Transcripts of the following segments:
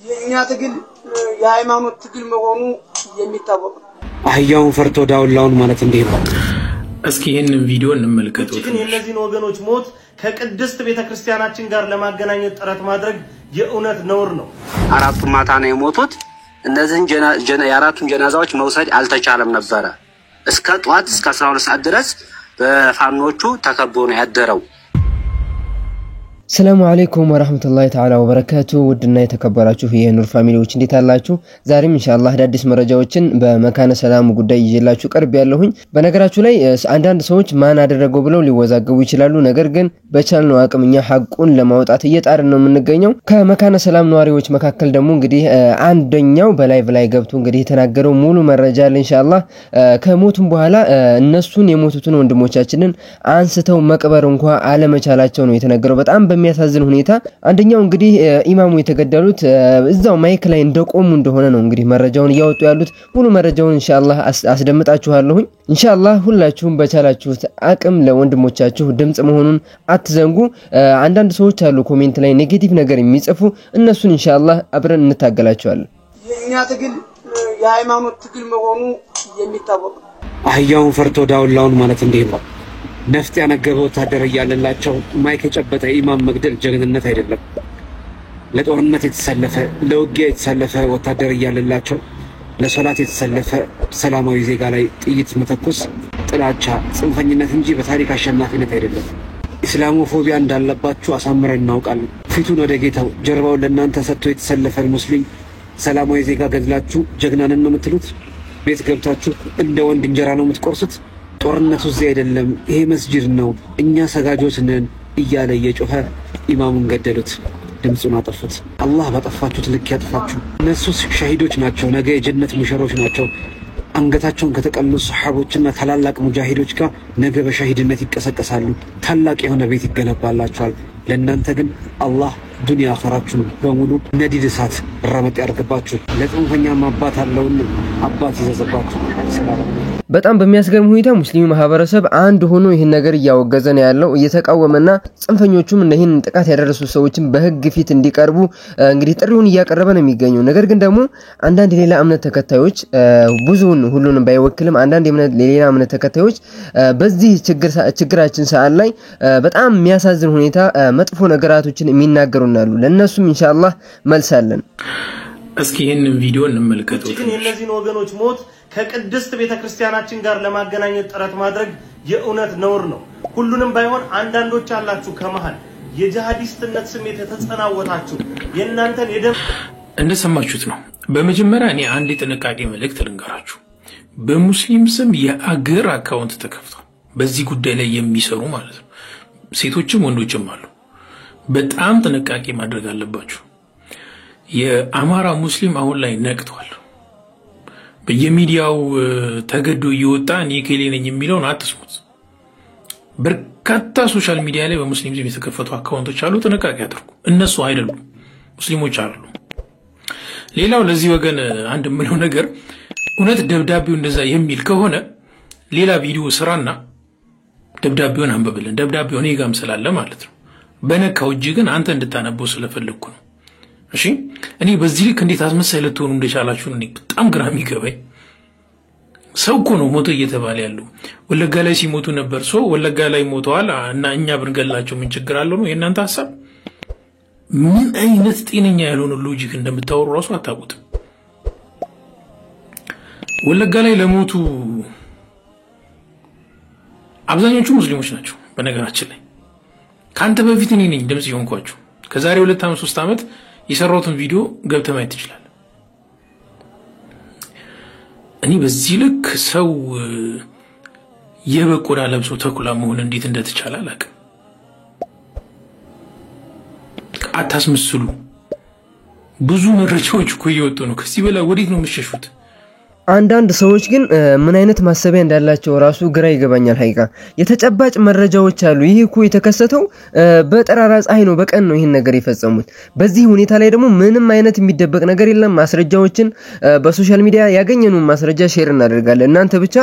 የኛ ትግል የሃይማኖት ትግል መሆኑ የሚታወቅ ነው። አህያውን ፈርቶ ዳውላውን ማለት እንዴ ነው? እስኪ ይሄንን ቪዲዮ እንመልከተው። ግን የነዚህን ወገኖች ሞት ከቅድስት ቤተክርስቲያናችን ጋር ለማገናኘት ጥረት ማድረግ የእውነት ነውር ነው። አራቱ ማታ ነው የሞቱት። እነዚህን የአራቱን ጀናዛዎች መውሰድ አልተቻለም ነበር። እስከ ጧት እስከ 12 ሰዓት ድረስ በፋኖቹ ተከቦ ነው ያደረው። ሰላም አለይኩም ወራህመቱላሂ ተዓላ ወበረካቱ። ውድና የተከበራችሁ የኑር ፋሚሊዎች እንዴት አላችሁ? ዛሬም ኢንሻአላህ አዳዲስ መረጃዎችን በመካነ ሰላም ጉዳይ ይዤላችሁ ቀርብ ያለሁኝ። በነገራችሁ ላይ አንዳንድ ሰዎች ማን አደረገው ብለው ሊወዛገቡ ይችላሉ። ነገር ግን በቻልነው አቅምኛ ሐቁን ለማውጣት እየጣርን ነው የምንገኘው። ከመካነ ሰላም ነዋሪዎች መካከል ደግሞ እንግዲህ አንደኛው በላይቭ ላይ ገብቶ እንግዲህ የተናገረው ሙሉ መረጃ አለ ኢንሻአላህ። ከሞቱም በኋላ እነሱን የሞቱትን ወንድሞቻችንን አንስተው መቅበር እንኳን አለመቻላቸው ነው የተነገረው። በጣም በሚያሳዝን ሁኔታ አንደኛው እንግዲህ ኢማሙ የተገደሉት እዛው ማይክ ላይ እንደቆሙ እንደሆነ ነው እንግዲህ መረጃውን ያወጡ ያሉት። ሙሉ መረጃውን ኢንሻአላህ አስደምጣችኋለሁ። ኢንሻአላህ ሁላችሁም በቻላችሁት አቅም ለወንድሞቻችሁ ድምጽ መሆኑን አትዘንጉ። አንዳንድ ሰዎች አሉ ኮሜንት ላይ ኔጌቲቭ ነገር የሚጽፉ፣ እነሱን ኢንሻአላህ አብረን እንታገላቸዋለን። የኛ ትግል የሃይማኖት ትግል መሆኑ የሚታወቅ ነው። አህያውን ፈርቶ ዳውላውን ማለት እንዴ ነው? ነፍጥ ያነገበ ወታደር ያለላቸው ማይክ የጨበጠ ኢማም መግደል ጀግንነት አይደለም። ለጦርነት የተሰለፈ ለውጊያ የተሰለፈ ወታደር ያለላቸው ለሶላት የተሰለፈ ሰላማዊ ዜጋ ላይ ጥይት መተኮስ ጥላቻ፣ ጽንፈኝነት እንጂ በታሪክ አሸናፊነት አይደለም። ኢስላሞፎቢያ እንዳለባችሁ አሳምረን እናውቃለን። ፊቱን ወደ ጌታው ጀርባውን ለእናንተ ሰጥቶ የተሰለፈ ሙስሊም ሰላማዊ ዜጋ ገድላችሁ ጀግናንን ነው የምትሉት? ቤት ገብታችሁ እንደ ወንድ እንጀራ ነው የምትቆርሱት? ጦርነቱ እዚህ አይደለም፣ ይሄ መስጂድ ነው፣ እኛ ሰጋጆች ነን እያለ እየጮኸ ኢማሙን ገደሉት፣ ድምፁን አጠፉት። አላህ ባጠፋችሁት ልክ ያጥፋችሁ። እነሱ ሻሂዶች ናቸው፣ ነገ የጀነት ሙሽሮች ናቸው። አንገታቸውን ከተቀሉ ሱሐቦችና ታላላቅ ሙጃሂዶች ጋር ነገ በሻሂድነት ይቀሰቀሳሉ። ታላቅ የሆነ ቤት ይገነባላችኋል። ለእናንተ ግን አላህ ዱንያ አኸራችሁን በሙሉ ነዲድ እሳት ረመጥ ያርግባችሁ። ለጽንፈኛ አባት አለውን አባት ይዘዘባችሁ። በጣም በሚያስገርም ሁኔታ ሙስሊሙ ማህበረሰብ አንድ ሆኖ ይሄን ነገር እያወገዘ ነው ያለው፣ እየተቃወመና ጽንፈኞቹም እነዚህን ጥቃት ያደረሱ ሰዎችን በህግ ፊት እንዲቀርቡ እንግዲህ ጥሪውን እያቀረበ ነው የሚገኘው። ነገር ግን ደግሞ አንዳንድ ሌላ እምነት ተከታዮች ብዙውን ሁሉንም ባይወክልም አንዳንድ ሌላ እምነት ተከታዮች በዚህ ችግራችን ሰዓት ላይ በጣም የሚያሳዝን ሁኔታ መጥፎ ነገራቶችን የሚናገሩና አሉ። ለነሱም ኢንሻአላህ መልሳለን። እስኪ ይሄንን ቪዲዮ እንመልከተው። ግን የነዚህን ወገኖች ሞት ከቅድስት ቤተክርስቲያናችን ጋር ለማገናኘት ጥረት ማድረግ የእውነት ነውር ነው። ሁሉንም ባይሆን አንዳንዶች አላችሁ ከመሃል የጂሃዲስትነት ስሜት የተጸናወታችሁ የእናንተን የደም እንደሰማችሁት ነው። በመጀመሪያ እኔ አንድ ጥንቃቄ መልእክት ልንገራችሁ። በሙስሊም ስም የአገር አካውንት ተከፍቷል፣ በዚህ ጉዳይ ላይ የሚሰሩ ማለት ነው። ሴቶችም ወንዶችም አሉ። በጣም ጥንቃቄ ማድረግ አለባችሁ። የአማራ ሙስሊም አሁን ላይ ነቅቷል። በየሚዲያው ተገዶ እየወጣ እኔ ከሌ ነኝ የሚለውን አትስሙት። በርካታ ሶሻል ሚዲያ ላይ በሙስሊም ስም የተከፈቱ አካውንቶች አሉ። ጥንቃቄ አድርጉ። እነሱ አይደሉም፣ ሙስሊሞች አሉ። ሌላው ለዚህ ወገን አንድ ምለው ነገር እውነት ደብዳቤው እንደዛ የሚል ከሆነ ሌላ ቪዲዮ ስራና ደብዳቤውን አንብብልን። ደብዳቤው እኔ ጋርም ስላለ ማለት ነው። በነካው እጅ ግን አንተ እንድታነበው ስለፈለኩ ነው። እሺ እኔ በዚህ ልክ እንዴት አስመሳይ ልትሆኑ እንደቻላችሁ ነው በጣም ግራ የሚገባኝ። ሰው እኮ ነው ሞቶ እየተባለ ያለው። ወለጋ ላይ ሲሞቱ ነበር፣ ሰው ወለጋ ላይ ሞተዋል እና እኛ ብንገላቸው ምን ችግር አለው ነው የእናንተ ሐሳብ? ምን አይነት ጤነኛ ያልሆነ ሎጂክ እንደምታወሩ ራሱ አታውቁትም። ወለጋ ላይ ለሞቱ አብዛኞቹ ሙስሊሞች ናቸው። በነገራችን ላይ ካንተ በፊት እኔ ነኝ ድምጽ ይሆንኳችሁ። ከዛሬ 2 ዓመት 3 ዓመት የሰራሁትን ቪዲዮ ገብተህ ማየት ትችላለህ። እኔ በዚህ ልክ ሰው የበቆዳ ለብሶ ተኩላ መሆን እንዴት እንደተቻለ አላውቅም። አታስመስሉ። ብዙ መረጃዎች እኮ እየወጡ ነው። ከዚህ በላይ ወዴት ነው የምትሸሹት? አንዳንድ ሰዎች ግን ምን አይነት ማሰቢያ እንዳላቸው ራሱ ግራ ይገባኛል ሀቂቃ የተጨባጭ መረጃዎች አሉ ይሄ እኮ የተከሰተው በጠራራ ፀሐይ ነው በቀን ነው ይሄን ነገር የፈጸሙት በዚህ ሁኔታ ላይ ደግሞ ምንም አይነት የሚደበቅ ነገር የለም ማስረጃዎችን በሶሻል ሚዲያ ያገኘነው ማስረጃ ሼር እናደርጋለን እናንተ ብቻ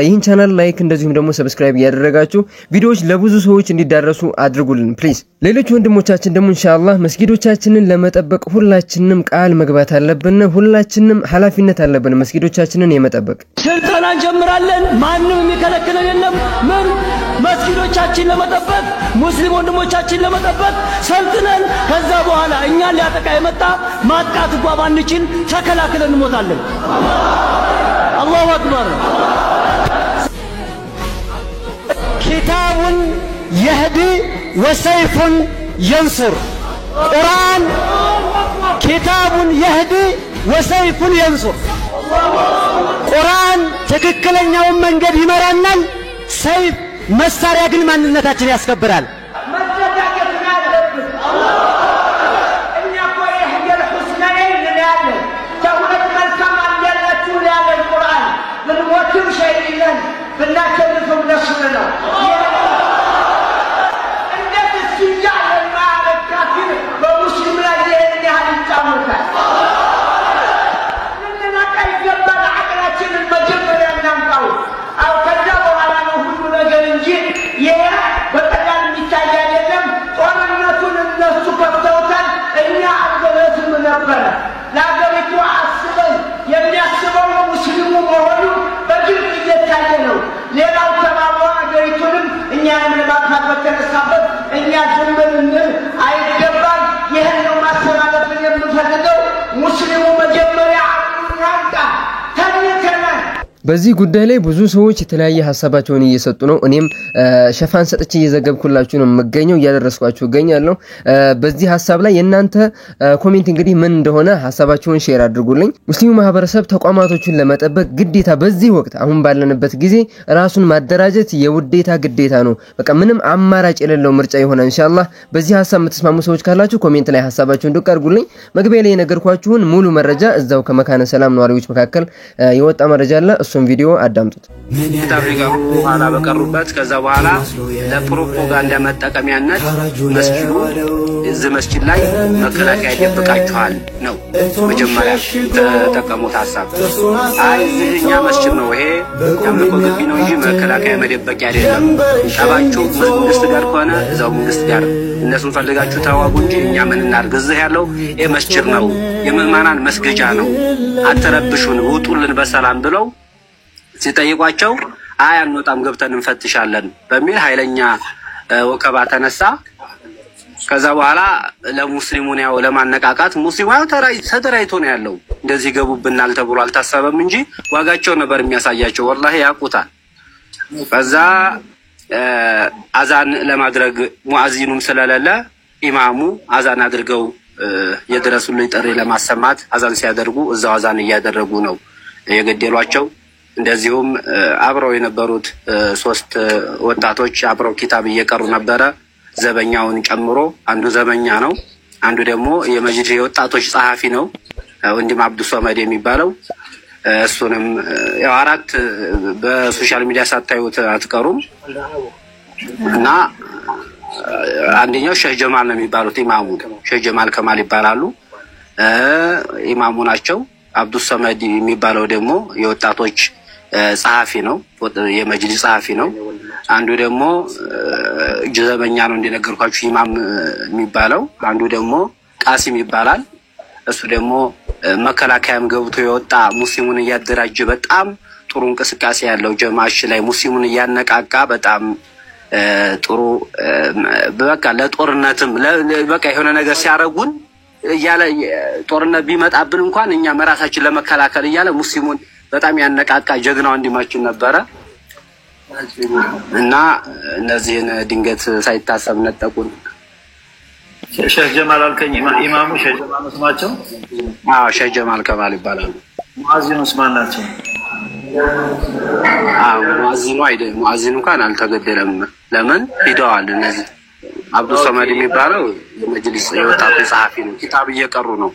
ይህን ቻናል ላይክ እንደዚሁም ደግሞ ሰብስክራይብ ያደረጋችሁ ቪዲዮዎች ለብዙ ሰዎች እንዲዳረሱ አድርጉልን ፕሊዝ ሌሎች ወንድሞቻችን ደግሞ ኢንሻአላህ መስጊዶቻችንን ለመጠበቅ ሁላችንም ቃል መግባት አለብን ሁላችንም ኃላፊነት አለብን መስጊዶቻችንን የመጠበቅ ስልጣን እንጀምራለን ማንንም የሚከለክለን የለም ምን መስጊዶቻችን ለመጠበቅ ሙስሊም ወንድሞቻችን ለመጠበቅ ሰልጥነን ከዛ በኋላ እኛን ሊያጠቃ የመጣ ማጥቃት እንኳን ባንችል ተከላክለን እንሞታለን አላሁ አክበር ኪታቡን يهدي وسيف ينصر قرآن كتاب يهدي وسيف ينصر قرآن ትክክለኛውን መንገድ ይመራናል ሰይፍ መሳሪያ ግን ማንነታችን ያስከብራል በዚህ ጉዳይ ላይ ብዙ ሰዎች የተለያየ ሐሳባቸውን እየሰጡ ነው እኔም ሸፋን ሰጥቼ እየዘገብኩላችሁ ነው መገኘው ያደረስኳችሁ ገኛለሁ በዚህ ሐሳብ ላይ የናንተ ኮሜንት እንግዲህ ምን እንደሆነ ሐሳባችሁን ሼር አድርጉልኝ ሙስሊሙ ማህበረሰብ ተቋማቶችን ለመጠበቅ ግዴታ በዚህ ወቅት አሁን ባለንበት ጊዜ ራሱን ማደራጀት የውዴታ ግዴታ ነው በቃ ምንም አማራጭ የሌለው ምርጫ ይሆናል ኢንሻአላህ በዚህ ሐሳብ የምትስማሙ ሰዎች ካላችሁ ኮሜንት ላይ ሐሳባችሁን እንድትቀርጉልኝ መግቢያ ላይ ነገርኳችሁን ሙሉ መረጃ እዛው ከመካነ ሰላም ነዋሪዎች መካከል የወጣ መረጃ አለ እሱን ቪዲዮ አዳምጡት ታብሪጋው ኋላ በቀሩበት ከዛ በኋላ ለፕሮፓጋንዳ መጠቀሚያነት መስጂዱ እዚህ መስጂድ ላይ መከላከያ ይደብቃችኋል ነው መጀመሪያ ተጠቀሙት ሐሳብ አይ እዚህኛ መስጂድ ነው ይሄ ያምልኮ ግቢ ነው እንጂ መከላከያ መደበቂያ አይደለም ሻባችሁ መንግስት ጋር ከሆነ እዛው መንግስት ጋር እነሱን ፈልጋችሁ ታዋጉ እንጂ እኛ ምን እናድርግ እዚህ ያለው ይሄ መስጂድ ነው የምእመናን መስገጃ ነው አትረብሹን ውጡልን በሰላም ብለው ሲጠይቋቸው አይ አንወጣም ገብተን እንፈትሻለን በሚል ኃይለኛ ወከባ ተነሳ ከዛ በኋላ ለሙስሊሙን ያው ለማነቃቃት ሙስሊማው ተደራይቶ ነው ያለው እንደዚህ ገቡብናል ተብሎ አልታሰበም እንጂ ዋጋቸው ነበር የሚያሳያቸው ወላሂ ያቁታል ከዛ አዛን ለማድረግ ሙአዚኑም ስለሌለ ኢማሙ አዛን አድርገው የድረሱልኝ ጥሪ ለማሰማት አዛን ሲያደርጉ እዛው አዛን እያደረጉ ነው የገደሏቸው እንደዚሁም አብረው የነበሩት ሶስት ወጣቶች አብረው ኪታብ እየቀሩ ነበር ዘበኛውን ጨምሮ አንዱ ዘበኛ ነው አንዱ ደግሞ የመጅሊስ የወጣቶች ጸሐፊ ነው ወንድም አብዱ ሶመድ የሚባለው እሱንም ያው አራት በሶሻል ሚዲያ ሳታዩት አትቀሩም እና አንደኛው ሼህ ጀማል ነው የሚባሉት ኢማሙ ሼህ ጀማል ከማል ይባላሉ ኢማሙ ናቸው አብዱ ሶመድ የሚባለው ደግሞ የወጣቶች ጸሐፊ ነው የመጅሊስ ጸሐፊ ነው አንዱ ደግሞ ጀዘበኛ ነው እንደነገርኳችሁ ኢማም የሚባለው አንዱ ደግሞ ቃሲም ይባላል እሱ ደግሞ መከላከያም ገብቶ የወጣ ሙስሊሙን ያደራጀ በጣም ጥሩ እንቅስቃሴ ያለው ጀማዓሽ ላይ ሙስሊሙን ያነቃቃ በጣም ጥሩ በቃ ለጦርነትም በቃ የሆነ ነገር ሲያረጉን ያለ ጦርነት ቢመጣብን እንኳን እኛ መራሳችን ለመከላከል ያለ ሙስሊሙን በጣም ያነቃቃ ጀግናው እንዲማችን ነበር እና እነዚህን ድንገት ሳይታሰብ ነጠቁን ሼህ ጀማል አልከኝ ኢማሙ ሼህ ጀማል ስማቸው ሼህ ጀማል ከማል ይባላሉ ሙአዚኑ ስማን ናቸው ሙአዚኑ አይደለም ሙአዚኑ እንኳን አልተገደለም ለምን ሄደዋል እነዚህ አብዱ ሶመድ የሚባለው የመጅሊስ የወጣቱ ጸሐፊ ነው ኪታብ እየቀሩ ነው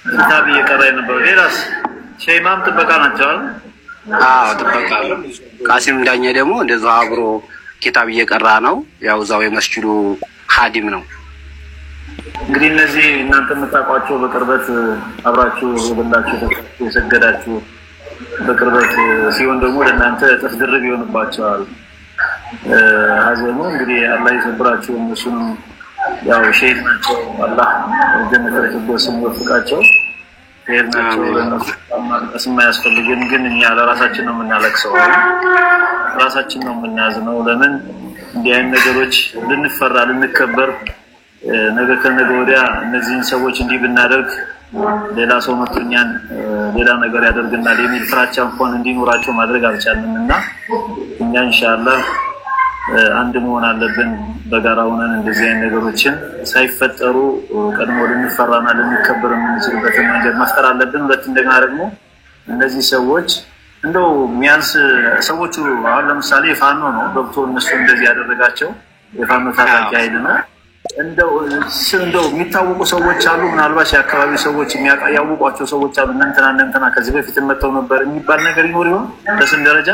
ኪታብ እየቀራ ነበር ሌላስ ሼማም ጥበቃ ናቸው። አዎ ጥበቃ ነው። ቃሲም ዳኘ ደግሞ እንደዛው አብሮ ኪታብ እየቀራ ነው። ያው ዛው የመስጂዱ ኻዲም ነው። እንግዲህ እነዚህ እናንተ የምታውቋቸው በቅርበት አብራችሁ የበላችሁ የሰገዳችሁ በቅርበት ሲሆን ደግሞ ለእናንተ እጥፍ ድርብ ይሆንባቸዋል። ሀዘኑ እንግዲህ አላህ ይሰብራችሁ። እነሱም ያው ሸሂድ ናቸው። አላህ ጀነት ፊርደውስ ይወፍቃቸው። ሸሂድ ናቸው። ለነሱ የማያስፈልግን ግን እኛ ለራሳችን ነው የምናለቅሰው፣ ራሳችን ነው የምናዝነው። ለምን እንዲህ አይነት ነገሮች ልንፈራ ልንከበር ነገ ከነገ ወዲያ እነዚህን ሰዎች እንዲህ ብናደርግ ሌላ ሰው መጥኛን ሌላ ነገር ያደርግናል የሚል ፍራቻ እንኳን እንዲኖራቸው ማድረግ አልቻልንምና እኛ ኢንሻአላህ አንድ መሆን አለብን። በጋራ ሆነን እንደዚህ አይነት ነገሮችን ሳይፈጠሩ ቀድሞ ልንፈራና ልንከበር የምንችልበት መንገድ መፍጠር አለብን። ሁለት እንደገና ደግሞ እነዚህ ሰዎች እንደው ሚያንስ ሰዎቹ አሁን ለምሳሌ ፋኖ ነው ገብቶ እነሱ እንደዚህ ያደረጋቸው የፋኖ ታጣቂ ኃይል ነው። እንደው የሚታወቁ ሰዎች አሉ፣ ምናልባት የአካባቢ ሰዎች የሚያውቋቸው ሰዎች አሉ። እንትና ከዚህ በፊት መተው ነበር የሚባል ነገር ይኖር ይሆን? በስም ደረጃ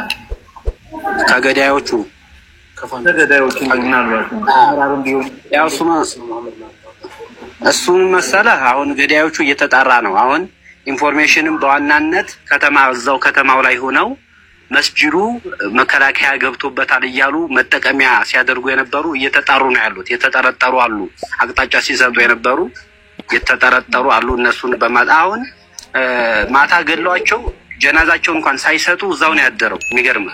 ከገዳዮቹ ምናልባት አራም ቢሆን ያው እሱም መሰለህ አሁን ገዳዮቹ እየተጣራ ነው። አሁን ኢንፎርሜሽንም በዋናነት እዛው ከተማው ላይ ሆነው መስጂዱ መከላከያ ገብቶበታል እያሉ መጠቀሚያ ሲያደርጉ የነበሩ እየተጣሩ ነው ያሉት። የተጠረጠሩ አሉ፣ አቅጣጫ ሲሰጡ የነበሩ የተጠረጠሩ አሉ። እነሱን በማጣውን ማታ ገለዋቸው ጀናዛቸው እንኳን ሳይሰጡ እዛው ነው ያደረው። የሚገርም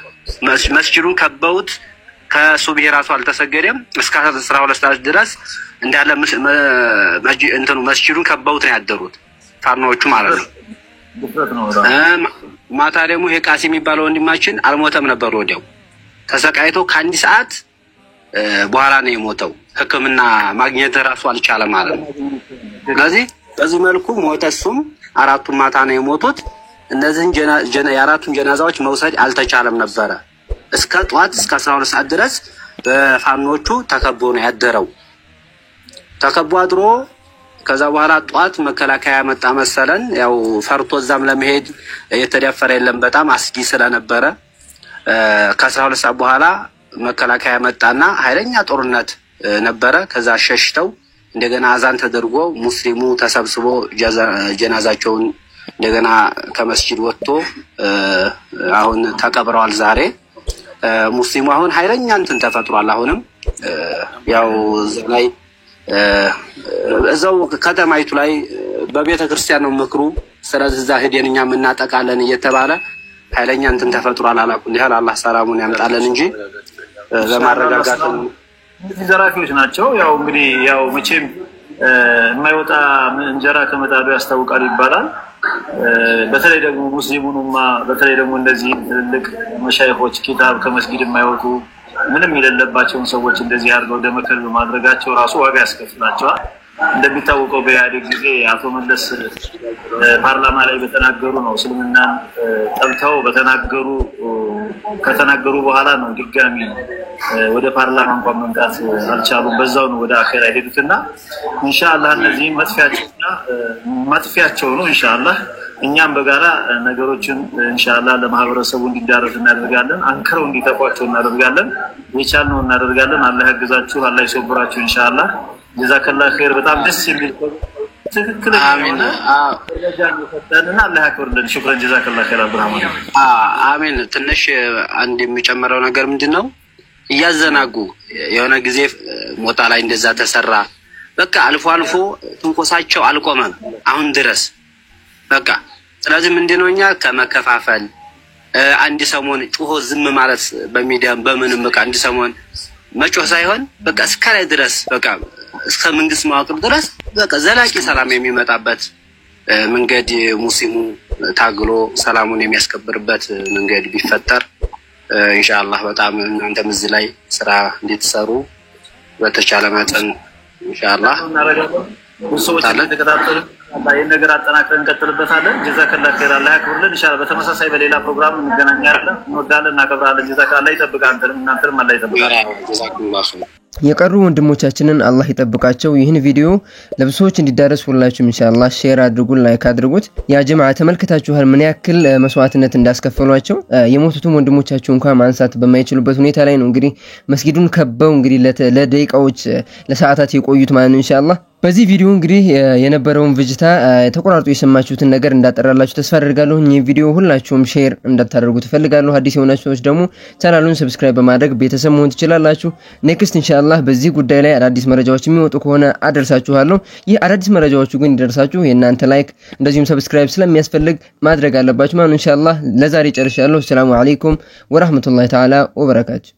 መስጂዱን ከበውት ከሱብሂ ራሱ አልተሰገደም እስከ 12 ሰዓት ድረስ እንዳለ መስጂዱን ከበውት ነው ያደሩት ፋኖቹ ማለት ነው። ማታ ደግሞ ቃሲ የሚባለው ወንድማችን አልሞተም ነበር። ወዲያው ተሰቃይቶ ከአንድ ሰዓት በኋላ ነው የሞተው። ሕክምና ማግኘት ራሱ አልቻለም ማለት ነው። ስለዚህ በዚህ መልኩ ሞተሱም አራቱም ማታ ነው የሞቱት። እነዚህን የአራቱን ጀናዛዎች መውሰድ አልተቻለም ነበረ። እስከ ጧት እስከ 12 ሰዓት ድረስ በፋኖቹ ተከቦ ነው ያደረው። ተከቦ አድሮ ከዛ በኋላ ጧት መከላከያ መጣ መሰለን። ያው ፈርቶ እዛም ለመሄድ የተደፈረ የለም፣ በጣም አስጊ ስለነበረ ከ12 ሰዓት በኋላ መከላከያ መጣና ኃይለኛ ጦርነት ነበረ። ከዛ ሸሽተው እንደገና አዛን ተደርጎ ሙስሊሙ ተሰብስቦ ጀናዛቸውን እንደገና ከመስጂድ ወጥቶ አሁን ተቀብረዋል። ዛሬ ሙስሊሙ አሁን ኃይለኛ እንትን ተፈጥሯል። አሁንም ያው ላይ እዛው ከተማይቱ ላይ በቤተ ክርስቲያን ነው ምክሩ። ስለዚህ እዛ ሄደን እኛ እናጠቃለን እየተባለ ኃይለኛ እንትን ተፈጥሯል። አላኩል ይላል አላህ ሰላሙን ያመጣለን እንጂ ለማረጋጋት ዘራፊዎች ናቸው። ያው እንግዲህ ያው መቼም የማይወጣ እንጀራ ከመጣዱ ያስታውቃል ይባላል። በተለይ ደግሞ ሙስሊሙንማ በተለይ ደግሞ እንደዚህ ትልቅ መሻይኾች ኪታብ ከመስጊድ የማይወጡ ምንም የሌለባቸውን ሰዎች እንደዚህ አድርገው ደመከል በማድረጋቸው ራሱ ዋጋ ያስከፍላቸዋል። እንደሚታወቀው በኢህአዴግ ጊዜ አቶ መለስ ፓርላማ ላይ በተናገሩ ነው እስልምናን ጠልተው ከተናገሩ በኋላ ነው ድጋሚ ወደ ፓርላማ እንኳን መምጣት አልቻሉም። በዛው ነው ወደ አኺራ ሄዱትና ኢንሻአላህ እነዚህ መጥፊያቸው ነው። ኢንሻአላህ እኛም በጋራ ነገሮችን ኢንሻአላህ ለማህበረሰቡ እንዲዳረስ እናደርጋለን። አንከረው እንዲተቋቸው እናደርጋለን። የቻልነው እናደርጋለን። አላህ ያግዛችሁ፣ አላህ ይሰብራችሁ ኢንሻአላህ። ጀዛከላህ ኸይር። በጣም ደስ የሚል ትክክል አሜን። ፈተና አላህ ያክብርልን። ሽክራን ጀዛከላህ ኸይር አብራሃም። አሜን። ትንሽ አንድ የሚጨምረው ነገር ምንድነው? እያዘናጉ የሆነ ጊዜ ሞታ ላይ እንደዛ ተሰራ። በቃ አልፎ አልፎ ትንኮሳቸው አልቆመም አሁን ድረስ በቃ። ስለዚህ ምንድነው እኛ ከመከፋፈል አንድ ሰሞን ጩሆ ዝም ማለት በሚዲያም በምንም በቃ አንድ ሰሞን መጮህ ሳይሆን በቃ እስከላይ ድረስ በቃ እስከ መንግስት መዋቅር ድረስ በቃ ዘላቂ ሰላም የሚመጣበት መንገድ ሙስሊሙ ታግሎ ሰላሙን የሚያስከብርበት መንገድ ቢፈጠር ኢንሻአላህ በጣም እናንተም እዚህ ላይ ስራ እንድትሰሩ በተቻለ መጠን ኢንሻአላህ ወሰውታለን ተከታተሉ። አላህ ነገር አጠናክረን እንቀጥልበታለን። ጀዛከላህ ኸይር አላህ ያክብርልን። ኢንሻአላህ በተመሳሳይ በሌላ ፕሮግራም እንገናኛለን። እንወዳለን፣ እናከብራለን። ጀዛከላህ ይጠብቃል። እናንተንም አላህ ይጠብቃል። የቀሩ ወንድሞቻችንን አላህ ይጠብቃቸው። ይህን ቪዲዮ ለብዙዎች እንዲዳረስ ሁላችሁም ኢንሻአላህ ሼር አድርጉ፣ ላይክ አድርጉት። ያ ጀማዓ ተመልክታችኋል ምን ያክል መስዋዕትነት እንዳስከፈሏቸው። የሞቱትም ወንድሞቻቸው እንኳን ማንሳት በማይችሉበት ሁኔታ ላይ ነው እንግዲህ መስጊዱን ከበው እንግዲህ ለደቂቃዎች ለሰዓታት የቆዩት ማለት ነው ኢንሻአላህ። በዚህ ቪዲዮ እንግዲህ የነበረውን ፍጅታ ተቆራርጦ የሰማችሁትን ነገር እንዳጠራላችሁ ተስፋ አደርጋለሁ። ይህ ቪዲዮ ሁላችሁም ሼር እንዳታደርጉ ተፈልጋለሁ። አዲስ የሆናችሁ ሰዎች ደግሞ ቻናሉን ሰብስክራይብ በማድረግ ቤተሰብ መሆን ትችላላችሁ። ኔክስት ኢንሻአላህ በዚህ ጉዳይ ላይ አዳዲስ መረጃዎች የሚወጡ ከሆነ አደርሳችኋለሁ። ይህ አዳዲስ መረጃዎቹ ግን ይደርሳችሁ የእናንተ ላይክ እንደዚሁም ሰብስክራይብ ስለሚያስፈልግ ማድረግ አለባችሁ ማለት ኢንሻአላህ። ለዛሬ ጨርሻለሁ። ሰላም አለይኩም ወራህመቱላሂ ተዓላ ወበረካቱ።